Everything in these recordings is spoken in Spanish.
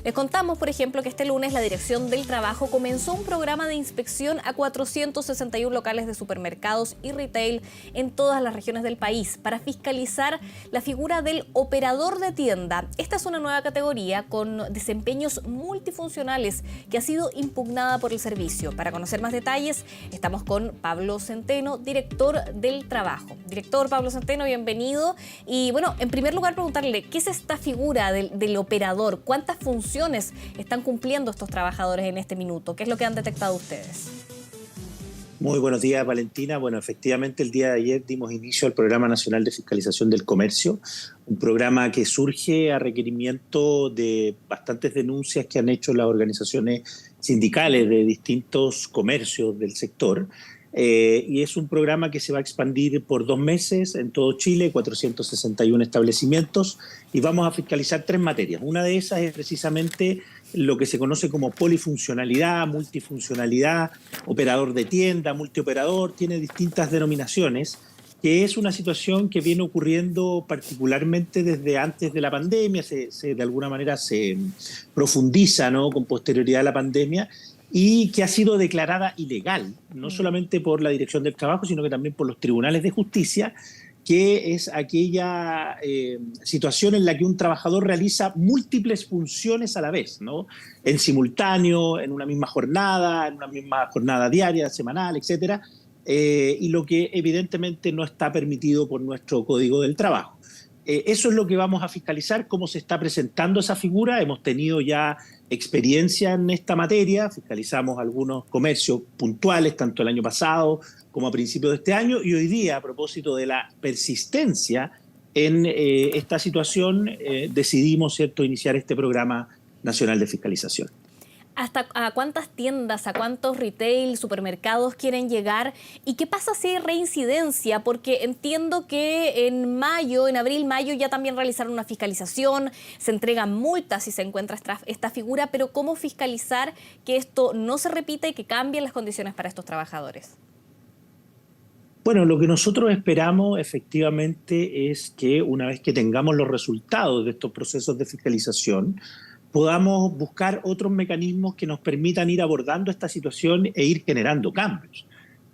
Les contamos, por ejemplo, que este lunes la Dirección del Trabajo comenzó un programa de inspección a 461 locales de supermercados y retail en todas las regiones del país para fiscalizar la figura del operador de tienda. Esta es una nueva categoría con desempeños multifuncionales que ha sido impugnada por el servicio. Para conocer más detalles, estamos con Pablo Centeno, director del Trabajo. Director Pablo Centeno, bienvenido. Y bueno, en primer lugar preguntarle, ¿qué es esta figura del operador? ¿Cuántas funciones están cumpliendo estos trabajadores en este minuto? ¿Qué es lo que han detectado ustedes? Muy buenos días, Valentina. Bueno, efectivamente el día de ayer dimos inicio al Programa Nacional de Fiscalización del Comercio, un programa que surge a requerimiento de bastantes denuncias que han hecho las organizaciones sindicales de distintos comercios del sector. Y es un programa que se va a expandir por 2 meses en todo Chile, 461 establecimientos, y vamos a fiscalizar 3 materias. Una de esas es precisamente lo que se conoce como polifuncionalidad, multifuncionalidad, operador de tienda, multioperador, tiene distintas denominaciones, que es una situación que viene ocurriendo particularmente desde antes de la pandemia, de alguna manera se profundiza, ¿no?, con posterioridad a la pandemia, y que ha sido declarada ilegal, no solamente por la Dirección del Trabajo, sino que también por los tribunales de justicia, que es aquella situación en la que un trabajador realiza múltiples funciones a la vez, ¿no?, en simultáneo, en una misma jornada diaria, semanal, etcétera, y lo que evidentemente no está permitido por nuestro Código del Trabajo. Eso es lo que vamos a fiscalizar, cómo se está presentando esa figura. Hemos tenido ya experiencia en esta materia, fiscalizamos algunos comercios puntuales, tanto el año pasado como a principios de este año, y hoy día, a propósito de la persistencia en esta situación, decidimos, ¿cierto?, iniciar este programa nacional de fiscalización. ¿Hasta a cuántas tiendas, a cuántos retail, supermercados quieren llegar? ¿Y qué pasa si hay reincidencia? Porque entiendo que en abril, mayo, ya también realizaron una fiscalización, se entregan multas si se encuentra esta figura, pero ¿cómo fiscalizar que esto no se repita y que cambien las condiciones para estos trabajadores? Bueno, lo que nosotros esperamos efectivamente es que una vez que tengamos los resultados de estos procesos de fiscalización, podamos buscar otros mecanismos que nos permitan ir abordando esta situación e ir generando cambios.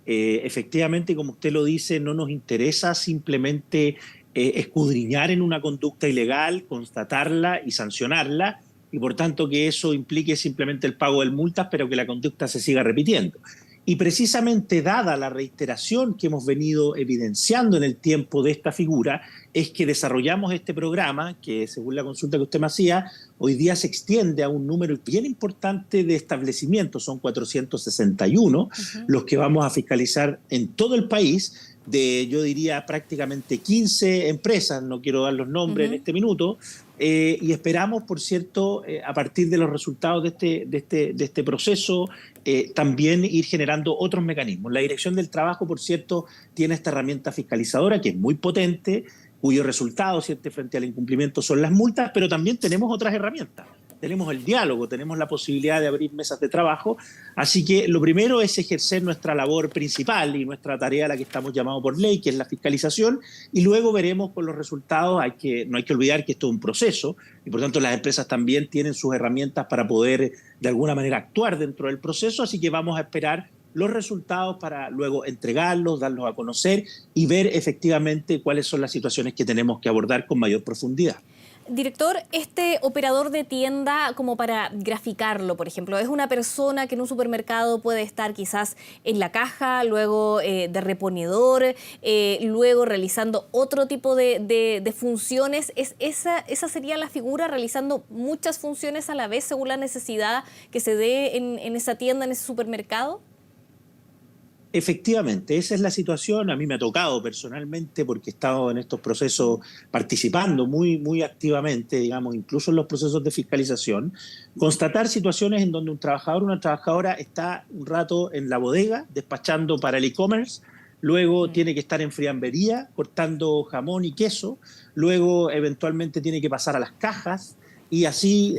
Efectivamente, como usted lo dice, no nos interesa simplemente escudriñar en una conducta ilegal, constatarla y sancionarla, y por tanto que eso implique simplemente el pago de multas, pero que la conducta se siga repitiendo. Y precisamente dada la reiteración que hemos venido evidenciando en el tiempo de esta figura, es que desarrollamos este programa que, según la consulta que usted me hacía, hoy día se extiende a un número bien importante de establecimientos, son 461 los que vamos a fiscalizar en todo el país, de, yo diría, prácticamente 15 empresas, no quiero dar los nombres en este minuto, y esperamos, por cierto, a partir de los resultados de este proceso, también ir generando otros mecanismos. La Dirección del Trabajo, por cierto, tiene esta herramienta fiscalizadora que es muy potente, cuyo resultado, ¿cierto?, frente al incumplimiento son las multas, pero también tenemos otras herramientas. Tenemos el diálogo, tenemos la posibilidad de abrir mesas de trabajo, así que lo primero es ejercer nuestra labor principal y nuestra tarea a la que estamos llamados por ley, que es la fiscalización, y luego veremos con los resultados. No hay que olvidar que esto es un proceso, y por tanto las empresas también tienen sus herramientas para poder de alguna manera actuar dentro del proceso, así que vamos a esperar los resultados para luego entregarlos, darlos a conocer y ver efectivamente cuáles son las situaciones que tenemos que abordar con mayor profundidad. Director, este operador de tienda, como para graficarlo, por ejemplo, es una persona que en un supermercado puede estar quizás en la caja, luego de reponedor, luego realizando otro tipo de funciones. ¿Esa sería la figura, realizando muchas funciones a la vez según la necesidad que se dé en esa tienda, en ese supermercado? Efectivamente, esa es la situación. A mí me ha tocado personalmente, porque he estado en estos procesos participando muy activamente, digamos, incluso en los procesos de fiscalización, constatar situaciones en donde un trabajador o una trabajadora está un rato en la bodega despachando para el e-commerce, luego tiene que estar en friambería cortando jamón y queso, luego eventualmente tiene que pasar a las cajas y así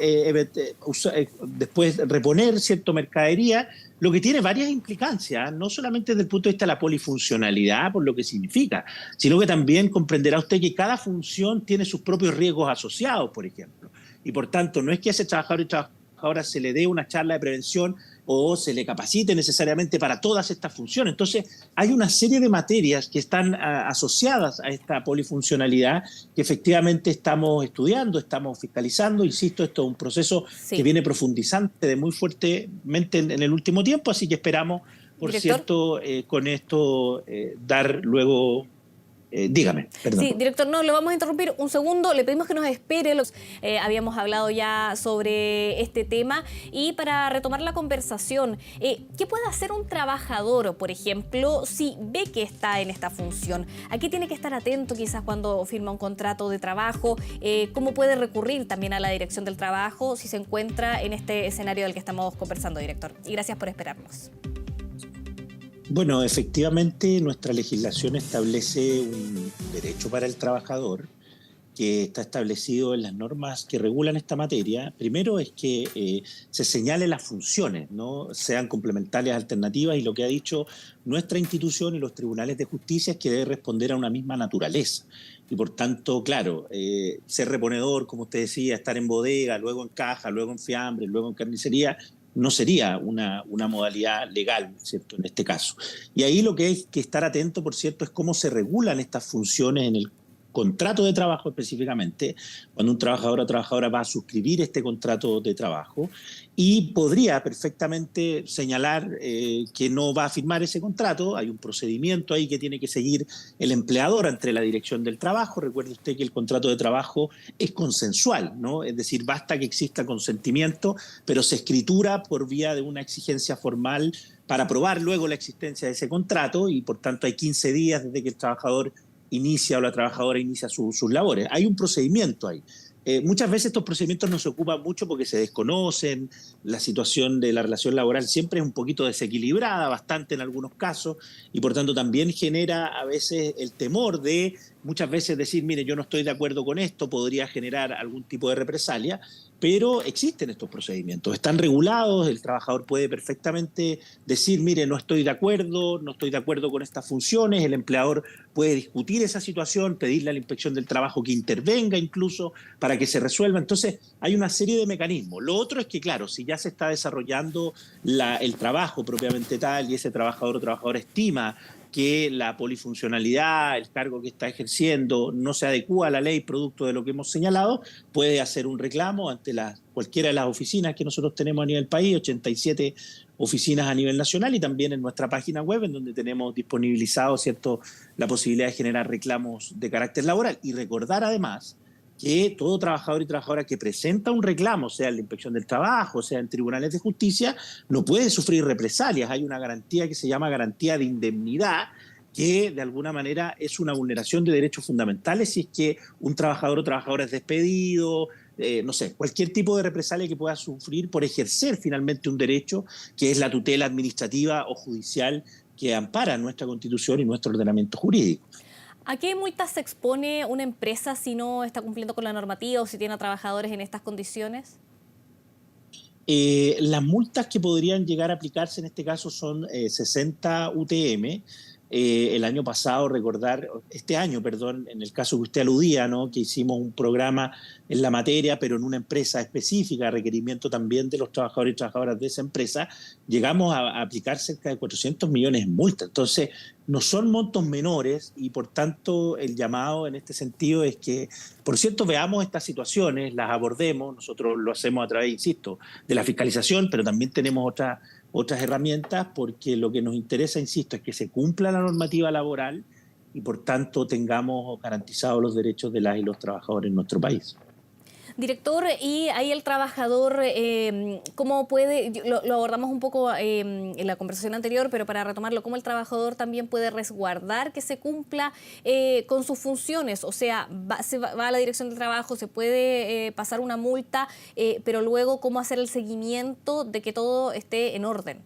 después reponer cierta mercadería, lo que tiene varias implicancias, no solamente desde el punto de vista de la polifuncionalidad, por lo que significa, sino que también comprenderá usted que cada función tiene sus propios riesgos asociados, por ejemplo. y por tanto no es que a ese trabajador y trabajadora se le dé una charla de prevención o se le capacite necesariamente para todas estas funciones. Entonces, hay una serie de materias que están asociadas a esta polifuncionalidad que efectivamente estamos estudiando, estamos fiscalizando. Insisto, esto es un proceso que viene profundizante de muy fuertemente en el último tiempo, así que esperamos, por cierto, con esto dar luego... dígame, perdón. Sí, director, no, lo vamos a interrumpir un segundo. Le pedimos que nos espere. Habíamos hablado ya sobre este tema. Y para retomar la conversación, ¿qué puede hacer un trabajador, por ejemplo, si ve que está en esta función? ¿A qué tiene que estar atento quizás cuando firma un contrato de trabajo? ¿Cómo puede recurrir también a la dirección del trabajo si se encuentra en este escenario del que estamos conversando, director? Y gracias por esperarnos. Bueno, efectivamente nuestra legislación establece un derecho para el trabajador que está establecido en las normas que regulan esta materia. Primero es que se señalen las funciones, ¿no? Sean complementarias, alternativas, y lo que ha dicho nuestra institución y los tribunales de justicia es que debe responder a una misma naturaleza. Y por tanto, claro, ser reponedor, como usted decía, estar en bodega, luego en caja, luego en fiambre, luego en carnicería, no sería una modalidad legal, ¿cierto?, en este caso. Y ahí lo que hay que estar atento, por cierto, es cómo se regulan estas funciones en el contrato de trabajo específicamente, cuando un trabajador o trabajadora va a suscribir este contrato de trabajo, y podría perfectamente señalar que no va a firmar ese contrato. Hay un procedimiento ahí que tiene que seguir el empleador ante la dirección del trabajo. Recuerde usted que el contrato de trabajo es consensual, ¿no? Es decir, basta que exista consentimiento, pero se escritura por vía de una exigencia formal para probar luego la existencia de ese contrato, y por tanto hay 15 días desde que el trabajador inicia o la trabajadora inicia sus labores. Hay un procedimiento ahí. Muchas veces estos procedimientos no se ocupan mucho porque se desconocen, la situación de la relación laboral siempre es un poquito desequilibrada, bastante en algunos casos, y por tanto también genera a veces el temor de muchas veces decir, mire, yo no estoy de acuerdo con esto, podría generar algún tipo de represalia, pero existen estos procedimientos, están regulados, el trabajador puede perfectamente decir, mire, no estoy de acuerdo con estas funciones, el empleador puede discutir esa situación, pedirle a la inspección del trabajo que intervenga incluso para que se resuelva. Entonces, hay una serie de mecanismos. Lo otro es que, claro, si ya se está desarrollando el trabajo propiamente tal y ese trabajador o trabajadora estima que la polifuncionalidad, el cargo que está ejerciendo, no se adecúa a la ley producto de lo que hemos señalado, puede hacer un reclamo ante cualquiera de las oficinas que nosotros tenemos a nivel país, 87 oficinas a nivel nacional, y también en nuestra página web, en donde tenemos disponibilizado, ¿cierto?, la posibilidad de generar reclamos de carácter laboral. Y recordar además que todo trabajador y trabajadora que presenta un reclamo, sea en la Inspección del Trabajo, sea en tribunales de justicia, no puede sufrir represalias. Hay una garantía que se llama garantía de indemnidad, que de alguna manera es una vulneración de derechos fundamentales si es que un trabajador o trabajadora es despedido, no sé, cualquier tipo de represalia que pueda sufrir por ejercer finalmente un derecho, que es la tutela administrativa o judicial que ampara nuestra Constitución y nuestro ordenamiento jurídico. ¿A qué multas se expone una empresa si no está cumpliendo con la normativa o si tiene a trabajadores en estas condiciones? Las multas que podrían llegar a aplicarse en este caso son 60 UTM. El año pasado, este año, perdón, en el caso que usted aludía, ¿no?, que hicimos un programa en la materia, pero en una empresa específica, a requerimiento también de los trabajadores y trabajadoras de esa empresa, llegamos a aplicar cerca de 400 millones en multas. Entonces, no son montos menores, y por tanto el llamado en este sentido es que, por cierto, veamos estas situaciones, las abordemos. Nosotros lo hacemos a través, insisto, de la fiscalización, pero también tenemos otras herramientas, porque lo que nos interesa, insisto, es que se cumpla la normativa laboral y por tanto tengamos garantizados los derechos de las y los trabajadores en nuestro país. Director, y ahí el trabajador, ¿cómo puede? Lo abordamos un poco en la conversación anterior, pero para retomarlo, ¿cómo el trabajador también puede resguardar que se cumpla con sus funciones? O sea, va a la dirección del trabajo, se puede pasar una multa, pero luego, ¿cómo hacer el seguimiento de que todo esté en orden?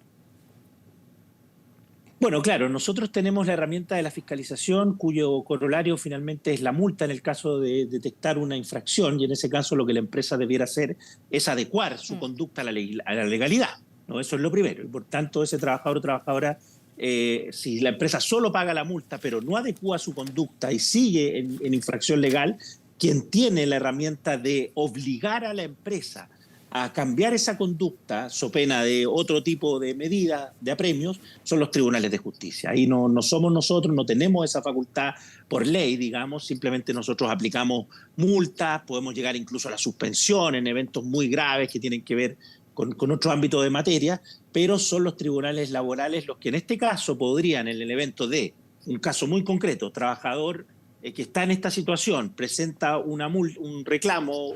Bueno, claro, nosotros tenemos la herramienta de la fiscalización, cuyo corolario finalmente es la multa en el caso de detectar una infracción, y en ese caso lo que la empresa debiera hacer es adecuar su conducta a la legalidad, ¿no? Eso es lo primero. Y por tanto, ese trabajador o trabajadora, si la empresa solo paga la multa pero no adecúa su conducta y sigue en infracción legal, quien tiene la herramienta de obligar a la empresa a cambiar esa conducta, so pena de otro tipo de medidas, de apremios, son los tribunales de justicia. Ahí no somos nosotros, no tenemos esa facultad por ley, digamos, simplemente nosotros aplicamos multas, podemos llegar incluso a la suspensión en eventos muy graves que tienen que ver con otro ámbito de materia, pero son los tribunales laborales los que en este caso podrían, en el evento de un caso muy concreto, trabajador que está en esta situación, presenta un reclamo,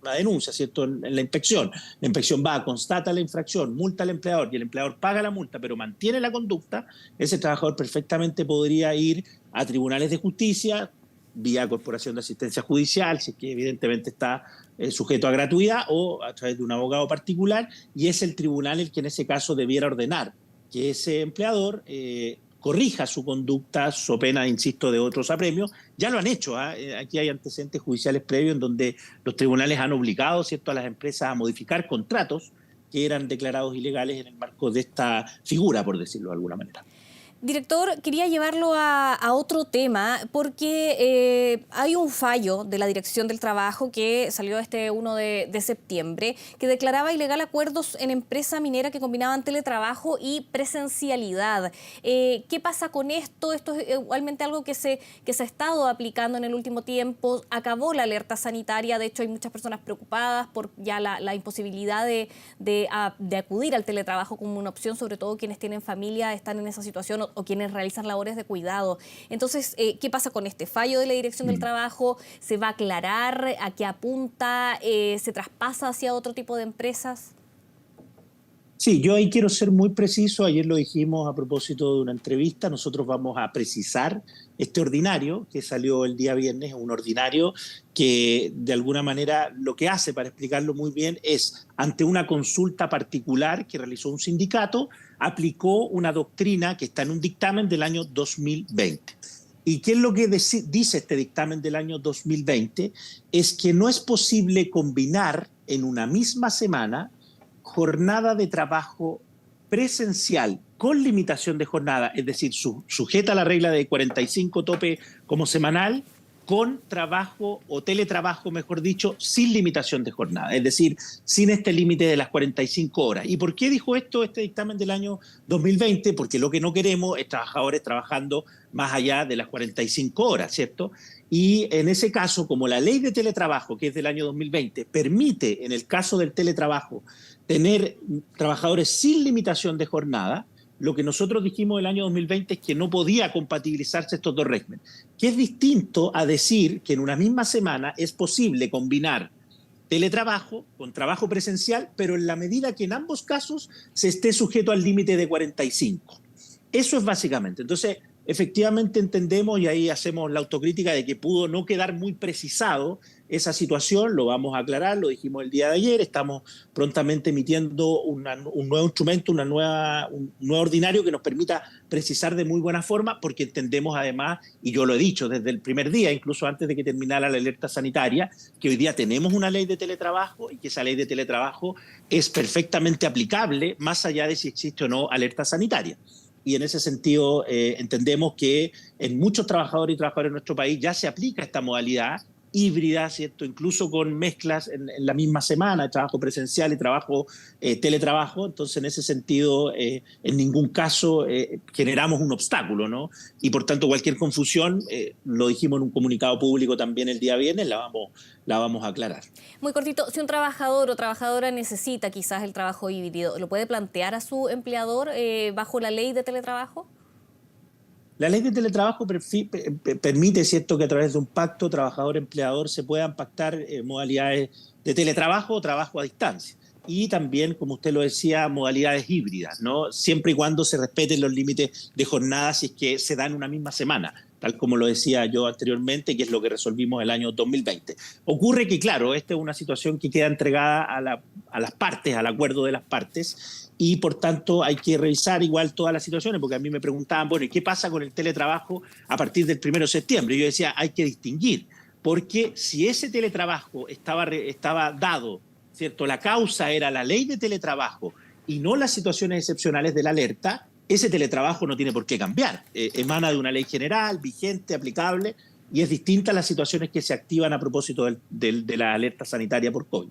una denuncia, ¿cierto?, en la inspección va, constata la infracción, multa al empleador y el empleador paga la multa, pero mantiene la conducta, ese trabajador perfectamente podría ir a tribunales de justicia, vía Corporación de Asistencia Judicial, si es que evidentemente está sujeto a gratuidad, o a través de un abogado particular, y es el tribunal el que en ese caso debiera ordenar que ese empleador corrija su conducta, so pena, insisto, de otros apremios. Ya lo han hecho, ¿eh? Aquí hay antecedentes judiciales previos en donde los tribunales han obligado, ¿cierto?, a las empresas a modificar contratos que eran declarados ilegales en el marco de esta figura, por decirlo de alguna manera. Director, quería llevarlo a otro tema porque hay un fallo de la Dirección del Trabajo que salió este 1 de septiembre que declaraba ilegal acuerdos en empresa minera que combinaban teletrabajo y presencialidad. ¿Qué pasa con esto? Esto es igualmente algo que se ha estado aplicando en el último tiempo. Acabó la alerta sanitaria, de hecho hay muchas personas preocupadas por ya la imposibilidad de acudir al teletrabajo como una opción, sobre todo quienes tienen familia, están en esa situación o quienes realizan labores de cuidado. Entonces, ¿qué pasa con este fallo de la Dirección del Trabajo? ¿Se va a aclarar? ¿A qué apunta? ¿Se traspasa hacia otro tipo de empresas? Sí, yo ahí quiero ser muy preciso. Ayer lo dijimos a propósito de una entrevista. Nosotros vamos a precisar este ordinario que salió el día viernes, un ordinario que de alguna manera lo que hace, para explicarlo muy bien, es ante una consulta particular que realizó un sindicato, aplicó una doctrina que está en un dictamen del año 2020. ¿Y qué es lo que dice este dictamen del año 2020? Es que no es posible combinar en una misma semana jornada de trabajo presencial con limitación de jornada, es decir, sujeta a la regla de 45 tope como semanal, con trabajo o teletrabajo, mejor dicho, sin limitación de jornada, es decir, sin este límite de las 45 horas. ¿Y por qué dijo esto este dictamen del año 2020? Porque lo que no queremos es trabajadores trabajando más allá de las 45 horas, ¿cierto? Y en ese caso, como la ley de teletrabajo, que es del año 2020, permite, en el caso del teletrabajo, tener trabajadores sin limitación de jornada, lo que nosotros dijimos el año 2020 es que no podía compatibilizarse estos dos regímenes, que es distinto a decir que en una misma semana es posible combinar teletrabajo con trabajo presencial, pero en la medida que en ambos casos se esté sujeto al límite de 45. Eso es básicamente. Entonces, efectivamente entendemos, y ahí hacemos la autocrítica de que pudo no quedar muy precisado esa situación, lo vamos a aclarar, lo dijimos el día de ayer, estamos prontamente emitiendo un nuevo instrumento, un nuevo ordinario que nos permita precisar de muy buena forma, porque entendemos además, y yo lo he dicho desde el primer día, incluso antes de que terminara la alerta sanitaria, que hoy día tenemos una ley de teletrabajo y que esa ley de teletrabajo es perfectamente aplicable, más allá de si existe o no alerta sanitaria. Y en ese sentido entendemos que en muchos trabajadores y trabajadoras en nuestro país ya se aplica esta modalidad híbrida, ¿cierto? Incluso con mezclas en la misma semana, trabajo presencial y trabajo teletrabajo. Entonces, en ese sentido, en ningún caso generamos un obstáculo, ¿no? Y por tanto, cualquier confusión, lo dijimos en un comunicado público también el día viernes, la vamos a aclarar. Muy cortito, si un trabajador o trabajadora necesita quizás el trabajo híbrido, ¿lo puede plantear a su empleador bajo la ley de teletrabajo? La ley de teletrabajo permite, ¿cierto?, que a través de un pacto trabajador-empleador se puedan pactar modalidades de teletrabajo o trabajo a distancia. Y también, como usted lo decía, modalidades híbridas, ¿no? Siempre y cuando se respeten los límites de jornada si es que se dan una misma semana, tal como lo decía yo anteriormente, que es lo que resolvimos el año 2020. Ocurre que, claro, esta es una situación que queda entregada a las partes, al acuerdo de las partes, y por tanto hay que revisar igual todas las situaciones, porque a mí me preguntaban, bueno, ¿y qué pasa con el teletrabajo a partir del 1 de septiembre? Y yo decía, hay que distinguir, porque si ese teletrabajo estaba dado, ¿cierto?, la causa era la ley de teletrabajo y no las situaciones excepcionales de la alerta, ese teletrabajo no tiene por qué cambiar. Emana de una ley general, vigente, aplicable, y es distinta a las situaciones que se activan a propósito de la alerta sanitaria por COVID.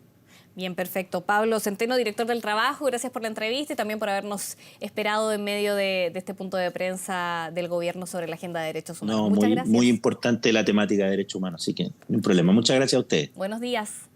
Bien, perfecto. Pablo Centeno, director del Trabajo, gracias por la entrevista y también por habernos esperado en medio de este punto de prensa del gobierno sobre la agenda de derechos humanos. No, Muchas gracias. muy importante la temática de derechos humanos, así que no hay problema. Muchas gracias a ustedes. Buenos días.